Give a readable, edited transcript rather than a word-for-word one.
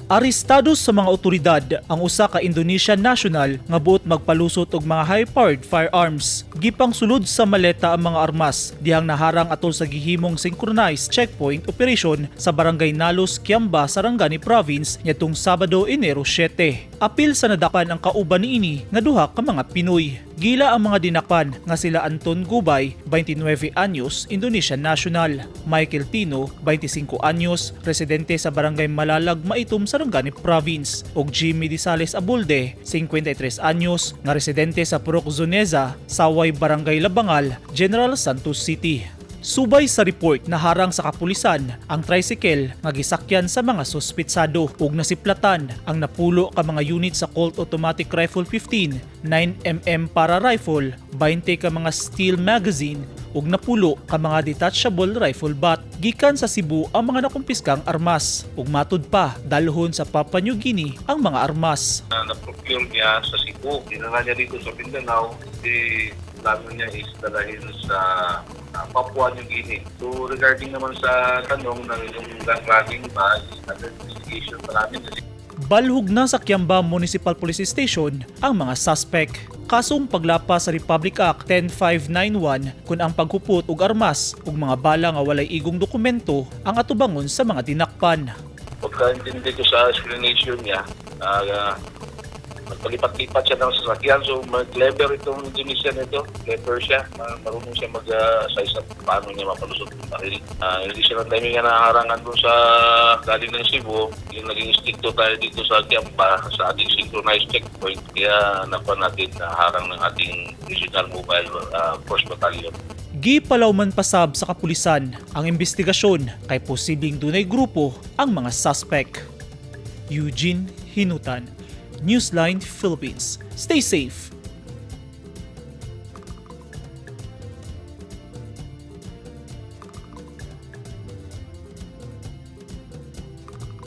Arestado sa mga otoridad ang usa ka Indonesian national nga buot magpalusot og mga high-powered firearms. Gipang sulod sa maleta ang mga armas dihang naharang atol sa gihimong synchronized checkpoint operation sa barangay Nalos, Kiamba, Sarangani Province nitong Sabado, Enero 7. Apil sa nadakan ang kauban niini nga duha ka mga Pinoy. Gila ang mga dinakpan nga sila Anton Gubay, 29 anyos, Indonesian national; Michael Tino, 25 anyos, residente sa barangay Malalag, Maitum, Sarangani Province; ug Jimmy Disales Abulde, 53 anyos, nga residente sa Purok Zoneza, Saway, Barangay Labangal, General Santos City. Subay sa report na harang sa kapulisan ang tricycle nga gisakyan sa mga suspitsado ug nasiplatan ang napulo ka mga unit sa Colt Automatic Rifle 15, 9mm para rifle, 20 ka mga steel magazine ug napulo ka mga detachable rifle butt. Gikan sa Cebu ang mga nakumpiskang armas ug matud pa dalhon sa Papua New Guinea ang mga armas. Na-procure niya sa Cebu, dinala niya dito sa Mindanao, plano niya is dalahin sa Papua New Guinea. So regarding naman sa tanong ng yung gun running ba, under investigation pa namin. Balhog na sa Kiamba Municipal Police Station ang mga suspect. Kasong paglapas sa Republic Act 10591 kung ang paghupot og armas ug mga bala nga walay igong dokumento ang atubangon sa mga dinakpan. Pagkaintindi ko sa explanation niya, magpalipat-lipat siya ng sasakyan. So mag-clever itong Indonesian ito. Clever siya. Marunong siya mag-size up paano niya mapalusot ng baril. Hindi siya ng timing nga naharangan doon sa galing ng Cebu. Yung naging stricto tayo dito sa Kiamba sa ating synchronized checkpoint. Kaya nakuha natin na harang ng ating Regional Mobile Force Battalion. Gipalawman pasab sa kapulisan ang investigasyon kay posibleng dunay grupo ang mga suspect. Eugene Hinutan, Newsline Philippines. Stay safe.